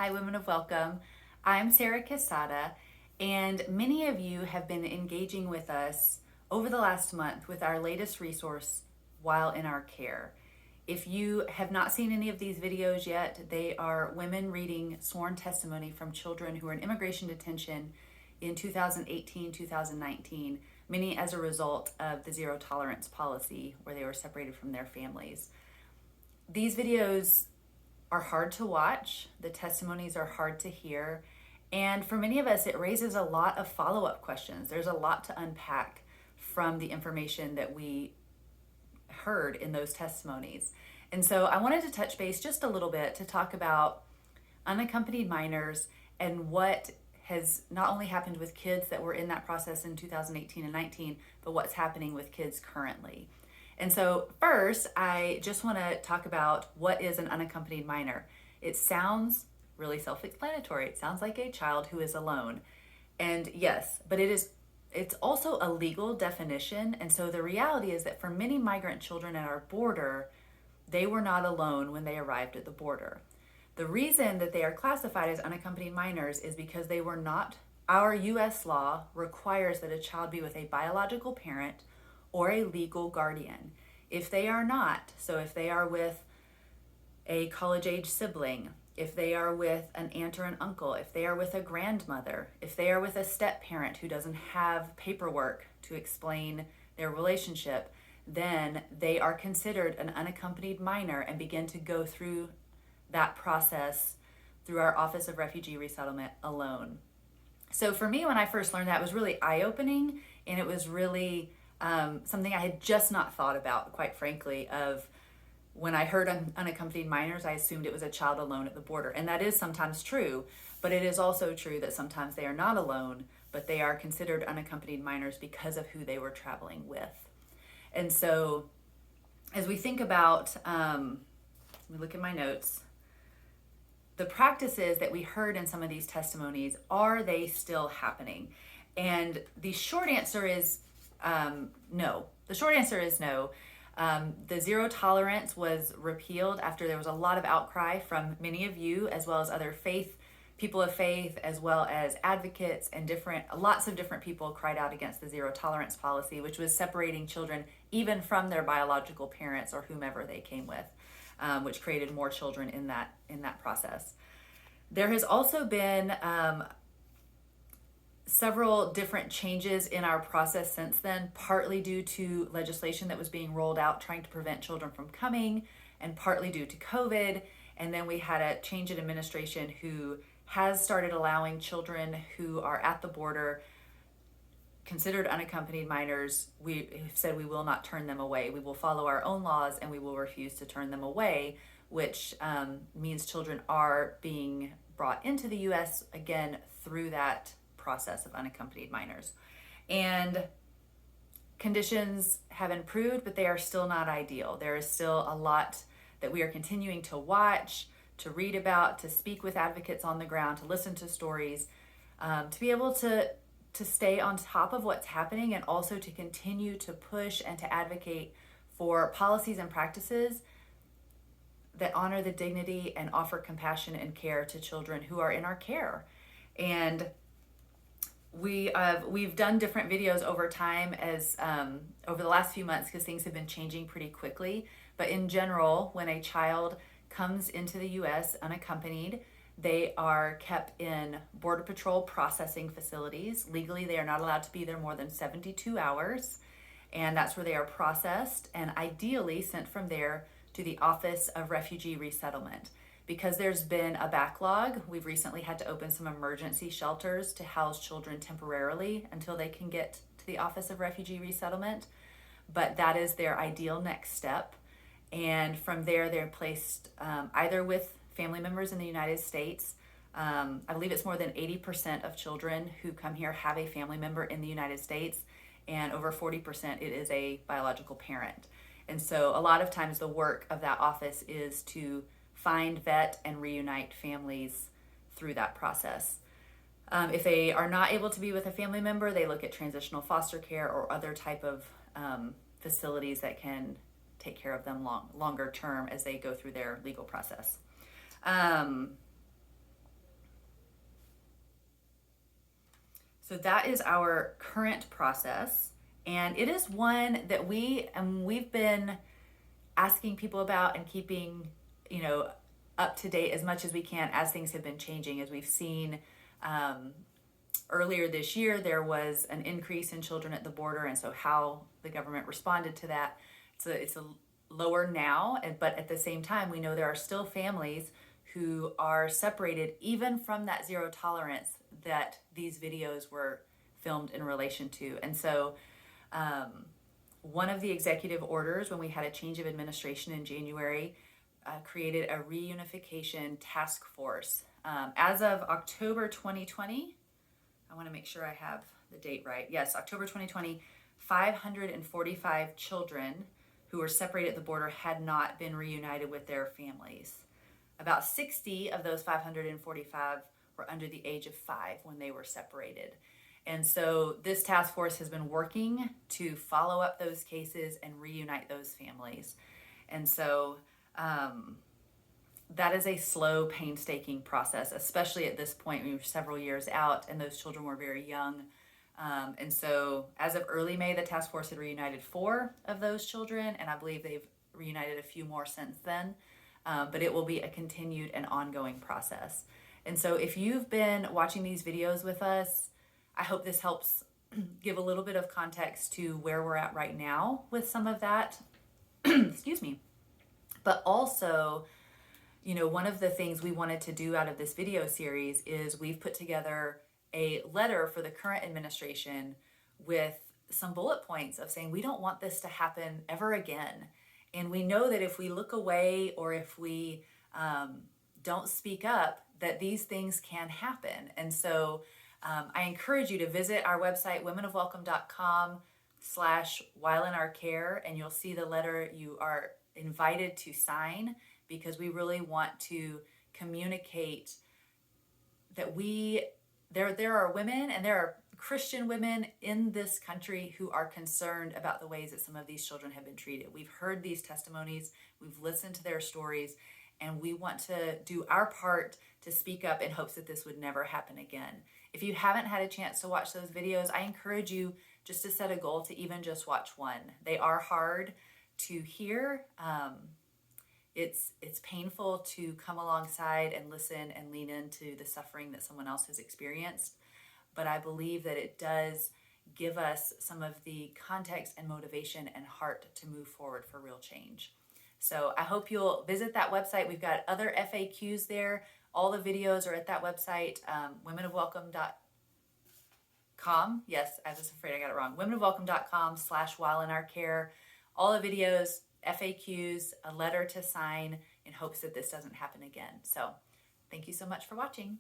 Hi, Women of Welcome. I'm Sarah Quesada, and many of you have been engaging with us over the last month with our latest resource, While in Our Care. If you have not seen any of these videos yet, they are women reading sworn testimony from children who were in immigration detention in 2018, 2019, many as a result of the zero tolerance policy where they were separated from their families. These videos are hard to watch, the testimonies are hard to hear, and for many of us, it raises a lot of follow-up questions. There's a lot to unpack from the information that we heard in those testimonies. And so I wanted to touch base just a little bit to talk about unaccompanied minors and what has not only happened with kids that were in that process in 2018 and 19, but what's happening with kids currently. And so first, I just want to talk about what is an unaccompanied minor. It sounds really self-explanatory. It sounds like a child who is alone. And yes, but it's also a legal definition. And so the reality is that for many migrant children at our border, they were not alone when they arrived at the border. The reason that they are classified as unaccompanied minors is because they were not, our US law requires that a child be with a biological parent or a legal guardian. If they are not, so if they are with a college-age sibling, if they are with an aunt or an uncle, if they are with a grandmother, if they are with a step-parent who doesn't have paperwork to explain their relationship, then they are considered an unaccompanied minor and begin to go through that process through our Office of Refugee Resettlement alone. So for me, when I first learned that, it was really eye-opening, and it was really something I had just not thought about, quite frankly, of when I heard unaccompanied minors, I assumed it was a child alone at the border. And that is sometimes true, but it is also true that sometimes they are not alone, but they are considered unaccompanied minors because of who they were traveling with. And so as we think about, let me look at my notes, the practices that we heard in some of these testimonies, are they still happening? And the short answer is no. The short answer is no. The zero tolerance was repealed after there was a lot of outcry from many of you, as well as other people of faith, as well as advocates, and lots of different people cried out against the zero tolerance policy, which was separating children even from their biological parents or whomever they came with, which created more children in that process. There has also been several different changes in our process since then, partly due to legislation that was being rolled out trying to prevent children from coming, and partly due to COVID. And then we had a change in administration who has started allowing children who are at the border considered unaccompanied minors. We said we will not turn them away. We will follow our own laws and we will refuse to turn them away, which means children are being brought into the US again through that process of unaccompanied minors. And conditions have improved, but they are still not ideal. There is still a lot that we are continuing to watch, to read about, to speak with advocates on the ground, to listen to stories, to be able to stay on top of what's happening, and also to continue to push and to advocate for policies and practices that honor the dignity and offer compassion and care to children who are in our care. And we've done different videos over time as over the last few months, because things have been changing pretty quickly. But in general, when a child comes into the US unaccompanied, they are kept in Border Patrol processing facilities. Legally, they are not allowed to be there more than 72 hours. And that's where they are processed and ideally sent from there to the Office of Refugee Resettlement. Because there's been a backlog, we've recently had to open some emergency shelters to house children temporarily until they can get to the Office of Refugee Resettlement. But that is their ideal next step. And from there, they're placed either with family members in the United States. I believe it's more than 80% of children who come here have a family member in the United States, and over 40% it is a biological parent. And so a lot of times the work of that office is to find, vet, and reunite families through that process. If they are not able to be with a family member, they look at transitional foster care or other type of facilities that can take care of them longer term as they go through their legal process. So that is our current process, and it is one that we've been asking people about and keeping, up to date as much as we can as things have been changing. As we've seen earlier this year, there was an increase in children at the border, and so how the government responded to that. It's a lower now, but at the same time, we know there are still families who are separated even from that zero tolerance that these videos were filmed in relation to. And so one of the executive orders when we had a change of administration in January created a reunification task force. As of October 2020, I want to make sure I have the date right. Yes, October 2020, 545 children who were separated at the border had not been reunited with their families. About 60 of those 545 were under the age of 5 when they were separated. And so this task force has been working to follow up those cases and reunite those families. And so that is a slow, painstaking process, especially at this point. We were several years out and those children were very young. And so as of early May, the task force had reunited 4 of those children, and I believe they've reunited a few more since then. But it will be a continued and ongoing process. And so if you've been watching these videos with us, I hope this helps give a little bit of context to where we're at right now with some of that. Excuse me. But also, one of the things we wanted to do out of this video series is we've put together a letter for the current administration with some bullet points of saying we don't want this to happen ever again. And we know that if we look away or if we don't speak up, that these things can happen. And so I encourage you to visit our website, womenofwelcome.com/whileinOurCare, and you'll see the letter you are invited to sign, because we really want to communicate that there are women, and there are Christian women in this country who are concerned about the ways that some of these children have been treated. We've heard these testimonies, we've listened to their stories, and we want to do our part to speak up in hopes that this would never happen again. If you haven't had a chance to watch those videos, I encourage you just to set a goal to even just watch one. They are hard to hear. It's painful to come alongside and listen and lean into the suffering that someone else has experienced. But I believe that it does give us some of the context and motivation and heart to move forward for real change. So I hope you'll visit that website. We've got other FAQs there. All the videos are at that website, womenofwelcome.com. Yes, I was afraid I got it wrong. womenofwelcome.com/whileinOurCare. All the videos, FAQs, a letter to sign in hopes that this doesn't happen again. So thank you so much for watching.